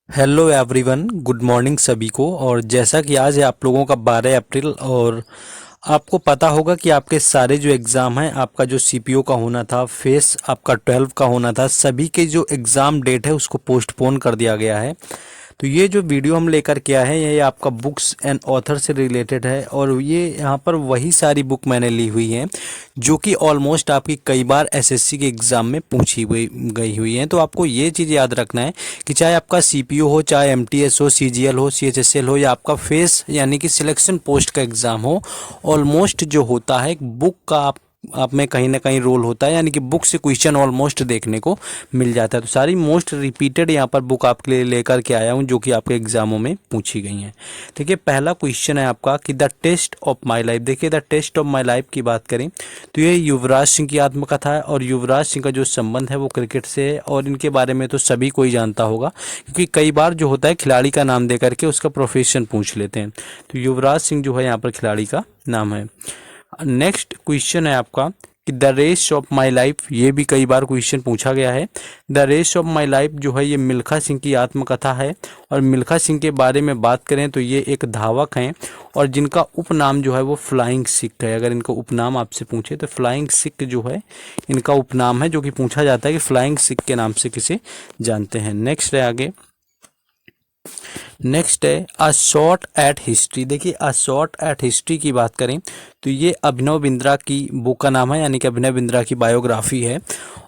Hello everyone, good morning सभी को। और जैसा कि आज है आप लोगों का 12 अप्रैल, और आपको पता होगा कि आपके सारे जो एग्ज़ाम हैं, आपका जो सीपीओ का होना था, फेस आपका 12 का होना था, सभी के जो एग्ज़ाम डेट है उसको पोस्टपोन कर दिया गया है। तो ये जो वीडियो हम लेकर के आए हैं ये आपका बुक्स एंड ऑथर से रिलेटेड है, और ये यहाँ पर वही सारी बुक मैंने ली हुई हैं जो कि ऑलमोस्ट आपकी कई बार एसएससी के एग्ज़ाम में पूछी हुई गई हुई हैं। तो आपको ये चीज़ याद रखना है कि चाहे आपका सीपीओ हो, चाहे एमटीएस हो, सीजीएल हो, सीएचएसएल हो, या आपका फेस यानी कि सिलेक्शन पोस्ट का एग्ज़ाम हो, ऑलमोस्ट जो होता है एक बुक का आप में कहीं ना कहीं रोल होता है, यानी कि बुक से क्वेश्चन ऑलमोस्ट देखने को मिल जाता है। तो सारी मोस्ट रिपीटेड यहाँ पर बुक आपके लिए लेकर के आया हूँ जो कि आपके एग्जामों में पूछी गई हैं। देखिए, पहला क्वेश्चन है आपका कि the test of my life. देखिए, the test of my life की बात करें तो ये युवराज सिंह की आत्मकथा है, और युवराज सिंह का जो संबंध है वो क्रिकेट से है, और इनके बारे में तो सभी कोई जानता होगा क्योंकि कई बार जो होता है खिलाड़ी का नाम दे करके उसका प्रोफेशन पूछ लेते हैं। तो युवराज सिंह जो है यहाँ पर खिलाड़ी का नाम है। नेक्स्ट क्वेश्चन है आपका कि the race of my life. ये भी कई बार क्वेश्चन पूछा गया है। The race of my life जो है ये मिल्खा सिंह की आत्मकथा है, और मिल्खा सिंह के बारे में बात करें तो ये एक धावक हैं और जिनका उपनाम जो है वो फ्लाइंग सिख है। अगर इनका उपनाम आपसे पूछे तो फ्लाइंग सिख जो है इनका उपनाम है, जो कि पूछा जाता है कि फ्लाइंग सिख के नाम से किसे जानते हैं। नेक्स्ट है आगे, नेक्स्ट है अ शॉट एट हिस्ट्री। देखिए, अ शॉट एट हिस्ट्री की बात करें तो ये अभिनव बिंद्रा की बुक का नाम है, यानी कि अभिनव बिंद्रा की बायोग्राफी है।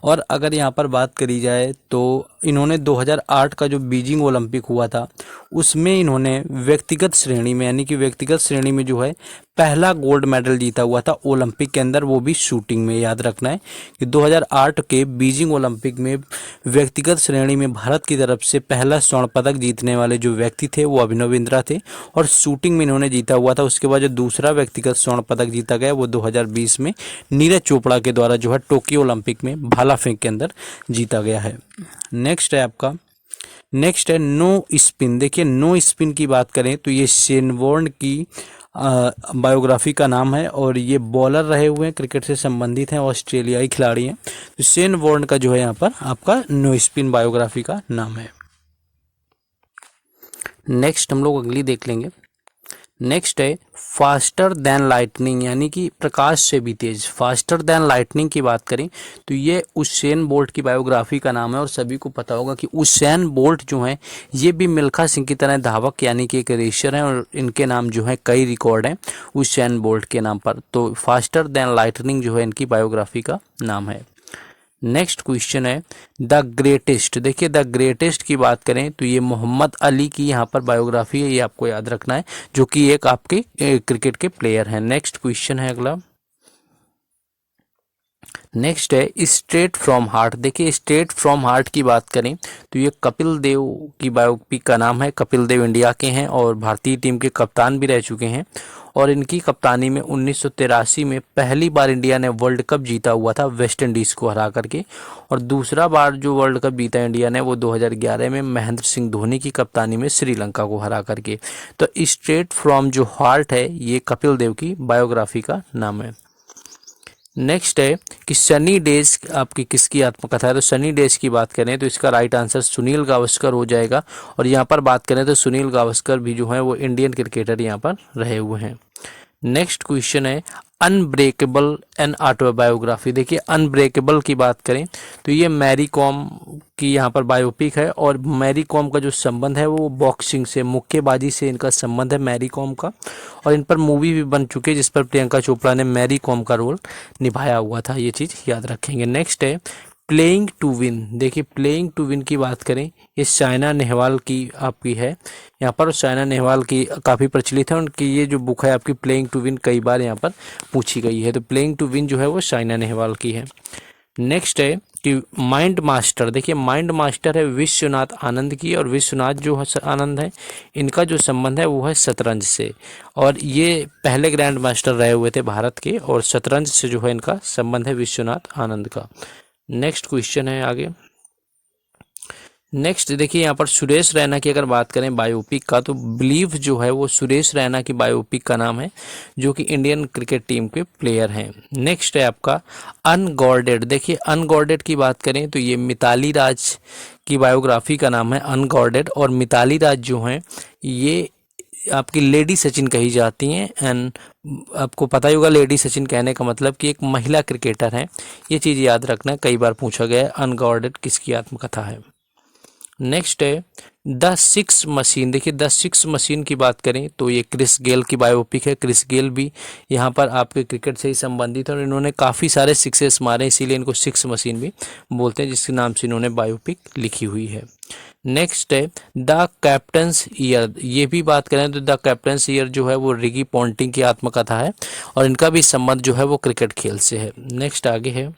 और अगर यहाँ पर बात करी जाए तो इन्होंने 2008 का जो बीजिंग ओलंपिक हुआ था उसमें इन्होंने व्यक्तिगत श्रेणी में, यानी कि व्यक्तिगत श्रेणी में जो है पहला गोल्ड मेडल जीता हुआ था ओलंपिक के अंदर, वो भी शूटिंग में। याद रखना है कि 2008 के बीजिंग ओलंपिक में व्यक्तिगत श्रेणी में भारत की तरफ से पहला स्वर्ण पदक जीतने वाले जो व्यक्ति थे वो अभिनव बिंद्रा थे, और शूटिंग में इन्होंने जीता हुआ था। उसके बाद जो दूसरा व्यक्तिगत स्वर्ण पदक जीता गया वो 2020 में नीरज चोपड़ा के द्वारा जो है टोक्यो ओलंपिक में भाला फेंक के अंदर जीता गया है। नेक्स्ट है आपका, नेक्स्ट है नो स्पिन। देखिए, नो स्पिन की बात करें तो ये शेन वॉर्न की बायोग्राफी का नाम है, और ये बॉलर रहे हुए हैं, क्रिकेट से संबंधित हैं, ऑस्ट्रेलियाई खिलाड़ी हैं। तो शेन वॉर्न का जो है यहाँ पर आपका नो स्पिन बायोग्राफी का नाम है। नेक्स्ट हम लोग अगली देख लेंगे। नेक्स्ट है फास्टर देन लाइटनिंग, यानी कि प्रकाश से भी तेज। फास्टर देन लाइटनिंग की बात करें तो ये उसेन बोल्ट की बायोग्राफी का नाम है, और सभी को पता होगा कि उसेन बोल्ट जो है ये भी मिल्खा सिंह की तरह धावक यानी कि एक रेसर हैं, और इनके नाम जो है कई रिकॉर्ड हैं उसेन बोल्ट के नाम पर। तो फास्टर देन लाइटनिंग जो है इनकी बायोग्राफी का नाम है। नेक्स्ट क्वेश्चन है द ग्रेटेस्ट। देखिए, द ग्रेटेस्ट की बात करें तो ये मोहम्मद अली की यहाँ पर बायोग्राफी है, ये आपको याद रखना है, जो कि एक आपके क्रिकेट के प्लेयर हैं। नेक्स्ट क्वेश्चन है अगला, नेक्स्ट है स्ट्रेट फ्रॉम हार्ट। देखिए, स्ट्रेट फ्रॉम हार्ट की बात करें तो ये कपिल देव की बायोपिक का नाम है। कपिल देव इंडिया के हैं और भारतीय टीम के कप्तान भी रह चुके हैं, और इनकी कप्तानी में 1983 में पहली बार इंडिया ने वर्ल्ड कप जीता हुआ था वेस्ट इंडीज़ को हरा करके, और दूसरा बार जो वर्ल्ड कप जीता इंडिया ने वो 2011 में महेंद्र सिंह धोनी की कप्तानी में श्रीलंका को हरा करके। तो स्ट्रेट फ्रॉम जो हार्ट है ये कपिल देव की बायोग्राफी का नाम है। नेक्स्ट है कि सनी डेज आपकी किसकी आत्मकथा है। तो सनी डेज की बात करें तो इसका राइट आंसर सुनील गावस्कर हो जाएगा, और यहाँ पर बात करें तो सुनील गावस्कर भी जो है वो इंडियन क्रिकेटर यहाँ पर रहे हुए हैं। नेक्स्ट क्वेश्चन है अनब्रेकेबल एन ऑटोबायोग्राफी। देखिए, अनब्रेकेबल की बात करें तो ये मैरी कॉम की यहाँ पर बायोपिक है, और मैरी कॉम का जो संबंध है वो बॉक्सिंग से, मुक्केबाजी से इनका संबंध है मैरी कॉम का, और इन पर मूवी भी बन चुकी है जिस पर प्रियंका चोपड़ा ने मैरी कॉम का रोल निभाया हुआ था। ये चीज़ याद रखेंगे। नेक्स्ट है प्लेइंग टू विन। देखिए, प्लेइंग टू विन की बात करें ये साइना नेहवाल की आपकी है यहाँ पर, साइना नेहवाल की काफ़ी प्रचलित है, उनकी ये जो बुक है आपकी प्लेइंग टू विन कई बार यहाँ पर पूछी गई है। तो प्लेइंग टू विन जो है वो साइना नेहवाल की है। नेक्स्ट है कि माइंड मास्टर। देखिए, माइंड मास्टर है विश्वनाथ आनंद की, और विश्वनाथ जो है आनंद है इनका जो संबंध है वो है शतरंज से, और ये पहले ग्रैंड मास्टर रहे हुए थे भारत के, और शतरंज से जो है इनका संबंध है विश्वनाथ आनंद का। नेक्स्ट क्वेश्चन है आगे, नेक्स्ट देखिए यहाँ पर सुरेश रैना की अगर बात करें बायोपिक का, तो बिलीव जो है वो सुरेश रैना की बायोपिक का नाम है, जो कि इंडियन क्रिकेट टीम के प्लेयर हैं। नेक्स्ट है आपका अनगॉर्डेड। देखिए अनगॉर्डेड की बात करें तो ये मिताली राज की बायोग्राफी का नाम है अनगॉर्डेड, और मिताली राज जो हैं ये आपकी लेडी सचिन कही जाती हैं। एंड आपको पता ही होगा लेडी सचिन कहने का मतलब कि एक महिला क्रिकेटर है, ये चीज़ याद रखना, कई बार पूछा गया है अनगॉर्डेड किसकी आत्मकथा है। नेक्स्ट है द सिक्स मशीन। देखिए द सिक्स मशीन की बात करें तो ये क्रिस गेल की बायोपिक है। क्रिस गेल भी यहाँ पर आपके क्रिकेट से ही संबंधित है और इन्होंने काफ़ी सारे सिक्सेस मारे, इसीलिए इनको सिक्स मशीन भी बोलते हैं, जिसके नाम से इन्होंने बायोपिक लिखी हुई है। नेक्स्ट है द कैप्टन्स ईयर। ये भी बात करें तो द कैप्टन्स ईयर जो है वो रिकी पॉन्टिंग की आत्मकथा है और इनका भी संबंध जो है वो क्रिकेट खेल से है। नेक्स्ट आगे है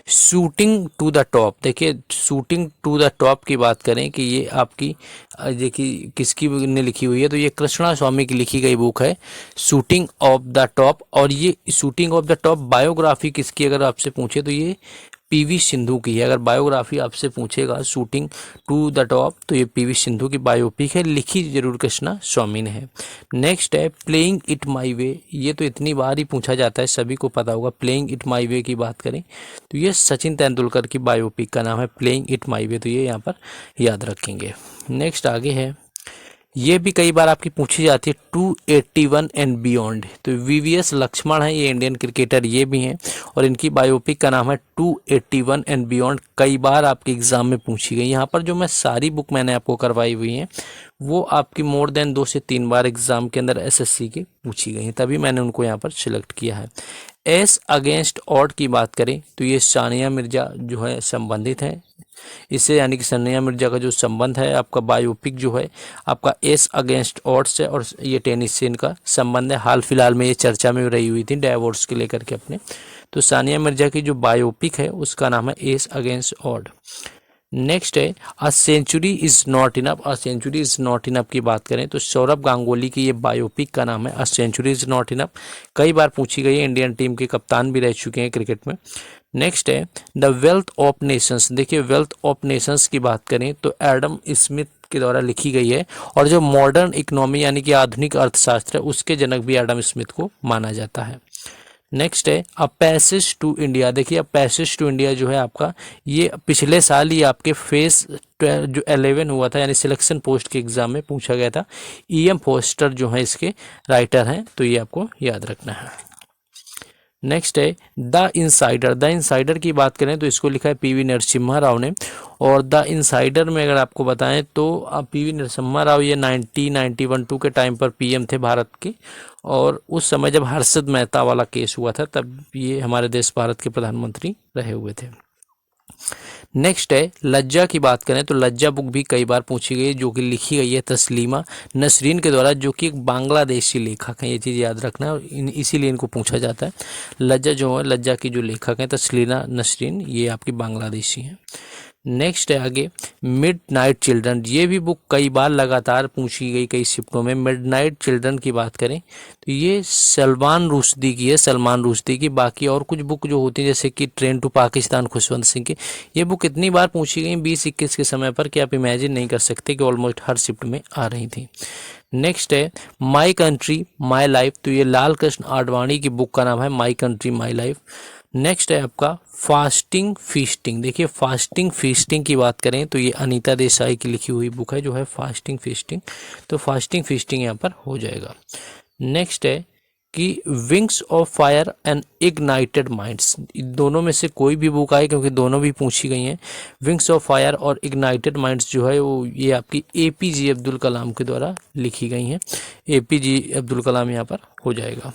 शूटिंग टू द टॉप। देखिए शूटिंग टू द टॉप की बात करें कि ये आपकी देखिए किसकी ने लिखी हुई है, तो ये कृष्णा स्वामी की लिखी गई बुक है शूटिंग ऑफ द टॉप। और ये shooting of the top biography किसकी अगर आपसे पूछे तो ये पीवी सिंधु की है। अगर बायोग्राफी आपसे पूछेगा शूटिंग टू द टॉप तो ये पीवी सिंधु की बायोपिक है, लिखी जरूर कृष्णा स्वामी ने है। नेक्स्ट है प्लेइंग इट माई वे। ये तो इतनी बार ही पूछा जाता है, सभी को पता होगा। प्लेइंग इट माई वे की बात करें तो ये सचिन तेंदुलकर की बायोपिक का नाम है प्लेइंग इट माई वे, तो ये यहाँ पर याद रखेंगे। नेक्स्ट आगे है, ये भी कई बार आपकी पूछी जाती है 281 एंड बियॉन्ड। तो वीवीएस लक्ष्मण है, ये इंडियन क्रिकेटर ये भी हैं और इनकी बायोपिक का नाम है 281 एंड बियॉन्ड। कई बार आपके एग्जाम में पूछी गई। यहाँ पर जो मैं सारी बुक मैंने आपको करवाई हुई हैं वो आपकी मोर देन 2 से 3 बार एग्जाम के अंदर एसएससी के पूछी गई हैं, तभी मैंने उनको यहाँ पर सिलेक्ट किया है। एस अगेंस्ट ऑड की बात करें तो ये सानिया मिर्जा जो है संबंधित है इससे, यानी कि सानिया मिर्जा का जो संबंध है आपका बायोपिक जो है आपका एस अगेंस्ट ऑड्स है और ये टेनिस से इनका संबंध है। हाल फिलहाल में ये चर्चा में रही हुई थी डाइवोर्स के लेकर के अपने, तो सानिया मिर्जा की जो बायोपिक है उसका नाम है एस अगेंस्ट ऑड। नेक्स्ट है a century is not enough. A century is not enough की बात करें तो सौरभ गांगुली की ये बायोपिक का नाम है a century is not enough. कई बार पूछी गई है, इंडियन टीम के कप्तान भी रह चुके हैं क्रिकेट में। नेक्स्ट है द वेल्थ ऑफ नेशंस। देखिए वेल्थ ऑफ नेशंस की बात करें तो एडम स्मिथ के द्वारा लिखी गई है और जो मॉडर्न इकोनॉमी यानी कि आधुनिक अर्थशास्त्र है उसके जनक भी एडम स्मिथ को माना जाता है। नेक्स्ट है अ पैसेज टू इंडिया। देखिए अ पैसेज टू इंडिया जो है आपका ये पिछले साल ही आपके फेस 12 जो 11 हुआ था यानी सिलेक्शन पोस्ट के एग्जाम में पूछा गया था। ईएम फोस्टर जो है इसके राइटर हैं, तो ये आपको याद रखना है। नेक्स्ट है द इनसाइडर। द इनसाइडर की बात करें तो इसको लिखा है पीवी नरसिम्हा राव ने और द इनसाइडर में अगर आपको बताएं तो पीवी नरसिम्हा राव ये 1991 के टाइम पर पीएम थे भारत के और उस समय जब हर्षद मेहता वाला केस हुआ था तब ये हमारे देश भारत के प्रधानमंत्री रहे हुए थे। नेक्स्ट है लज्जा की बात करें तो लज्जा बुक भी कई बार पूछी गई जो कि लिखी गई है तस्लीमा नसरीन के द्वारा, जो कि एक बांग्लादेशी लेखक हैं, ये चीज़ याद रखना है और इसीलिए इनको पूछा जाता है। लज्जा जो है लज्जा की जो लेखक हैं तस्लीमा नसरीन, ये आपकी बांग्लादेशी हैं। नेक्स्ट है आगे मिड नाइट चिल्ड्रन। ये भी बुक कई बार लगातार पूछी गई कई शिफ्टों में। मिड नाइट चिल्ड्रन की बात करें तो ये सलमान रुश्दी की है, सलमान रुश्दी की। बाकी और कुछ बुक जो होती है जैसे कि ट्रेन टू पाकिस्तान खुशवंत सिंह की, ये बुक इतनी बार पूछी गई 20-21 के समय पर कि आप इमेजिन नहीं कर सकते कि ऑलमोस्ट हर शिफ्ट में आ रही थी। नेक्स्ट है माई कंट्री माई लाइफ। तो ये लाल कृष्ण आडवाणी की बुक का नाम है my country my life. Next है आपका फास्टिंग फीस्टिंग। देखिए फास्टिंग फीस्टिंग की बात करें तो ये अनीता देसाई की लिखी हुई बुक है जो है फास्टिंग फीस्टिंग, तो फास्टिंग फीस्टिंग यहाँ पर हो जाएगा। नेक्स्ट है कि wings of fire and ignited minds. दोनों में से कोई भी बुक आए क्योंकि दोनों भी पूछी गई हैं। विंग्स ऑफ फायर और इग्नाइटेड माइंड्स जो है वो ये आपकी एपीजे अब्दुल कलाम के द्वारा लिखी गई हैं। एपीजे अब्दुल कलाम यहाँ पर हो जाएगा।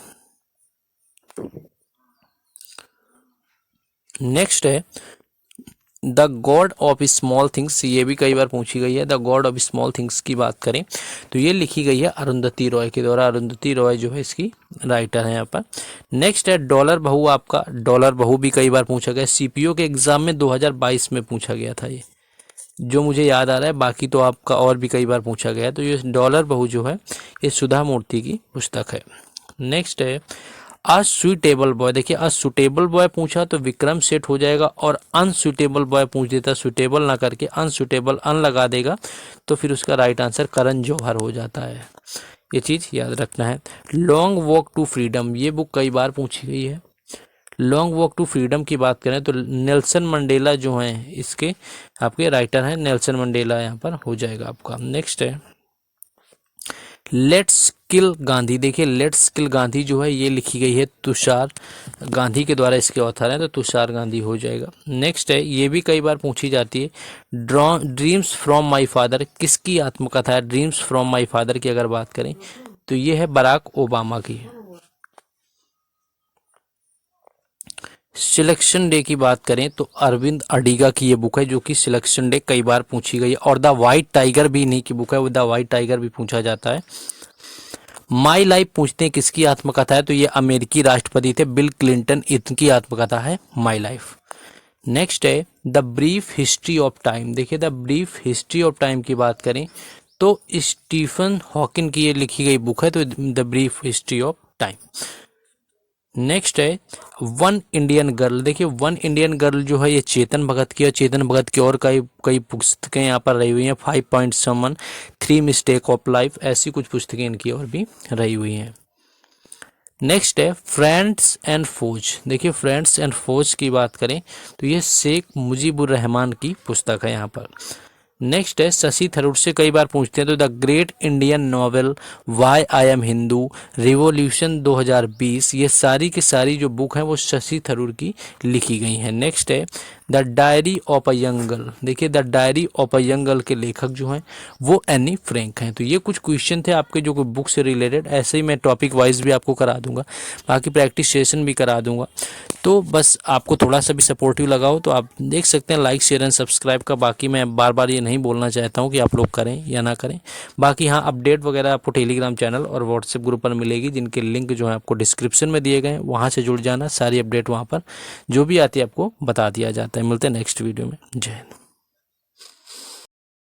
नेक्स्ट है the God of small things. ये भी कई बार पूछी गई है। The God of small things की बात करें तो ये लिखी गई है अरुंधति रॉय के द्वारा। अरुंधति रॉय जो है इसकी राइटर है यहाँ पर। नेक्स्ट है डॉलर बहू। आपका डॉलर बहू भी कई बार पूछा गया, सीपीओ के एग्जाम में 2022 में पूछा गया था ये, जो मुझे याद आ रहा है। बाकी तो आपका और भी कई बार पूछा गया। तो ये डॉलर बहू जो है ये सुधा मूर्ति की पुस्तक है। नेक्स्ट है असूटेबल बॉय, देखिए असूटेबल बॉय पूछा तो विक्रम सेठ हो जाएगा, और अनसुटेबल बॉय पूछ देता सुटेबल ना करके अनसुटेबल अन लगा देगा तो फिर उसका राइट आंसर करण जौहर हो जाता है। ये चीज़ याद रखना है। लॉन्ग वॉक टू फ्रीडम, ये बुक कई बार पूछी गई है। लॉन्ग वॉक टू फ्रीडम की बात करें तो नेल्सन मंडेला जो हैं इसके आपके राइटर हैं, नेल्सन मंडेला यहाँ पर हो जाएगा आपका। नेक्स्ट है लेट्स किल गांधी, देखिए लेट्स किल गांधी जो है ये लिखी गई है तुषार गांधी के द्वारा, इसके ऑथर हैं तो तुषार गांधी हो जाएगा। नेक्स्ट है, ये भी कई बार पूछी जाती है, ड्रीम्स फ्रॉम माय फादर किसकी आत्मकथा है? ड्रीम्स फ्रॉम माय फादर की अगर बात करें तो ये है बराक ओबामा की। सिलेक्शन डे की बात करें तो अरविंद अडिगा की ये बुक है जो कि सिलेक्शन डे कई बार पूछी गई है, और द वाइट टाइगर भी इन्हीं की बुक है, द वाइट टाइगर भी पूछा जाता है। माई लाइफ पूछते हैं किसकी आत्मकथा है तो ये अमेरिकी राष्ट्रपति थे बिल क्लिंटन, इनकी आत्मकथा है माई लाइफ। नेक्स्ट है the brief history of time, देखिए the brief history of time की बात करें तो स्टीफन हॉकिन की ये लिखी गई बुक है तो the brief history of time. Next है वन इंडियन गर्ल, देखिए वन इंडियन गर्ल जो है ये चेतन भगत की, और चेतन भगत की और कई कई पुस्तकें यहाँ पर रही हुई हैं, 5 point someone, 3 mistake of life, ऐसी कुछ पुस्तकें इनकी और भी रही हुई हैं। नेक्स्ट है फ्रेंड्स एंड फौज, देखिए फ्रेंड्स एंड फौज की बात करें तो ये शेख मुजीबुर रहमान की पुस्तक है यहाँ पर। नेक्स्ट है शशि थरूर से कई बार पूछते हैं तो the great Indian novel, why I am Hindu, revolution 2020, ये सारी की सारी जो बुक है वो शशि थरूर की लिखी गई हैं। नेक्स्ट है the diary of a young girl, देखिए the diary of a young girl के लेखक जो हैं वो एनी फ्रैंक हैं। तो ये कुछ क्वेश्चन थे आपके जो बुक से रिलेटेड, ऐसे ही मैं टॉपिक वाइज भी आपको करा दूंगा, बाकी प्रैक्टिस सेशन भी करा दूंगा। तो बस आपको थोड़ा सा भी सपोर्टिव लगाओ तो आप देख सकते हैं, लाइक शेयर एंड सब्सक्राइब का। बाकी मैं बार बार ये नहीं बोलना चाहता हूँ कि आप लोग करें या ना करें। बाकी हाँ, अपडेट वगैरह आपको टेलीग्राम चैनल और व्हाट्सएप ग्रुप पर मिलेगी, जिनके लिंक जो है आपको डिस्क्रिप्शन में दिए गए हैं, वहाँ से जुड़ जाना। सारी अपडेट वहाँ पर जो भी आती है आपको बता दिया जाता है। मिलते हैं नेक्स्ट वीडियो में। जय हिंद।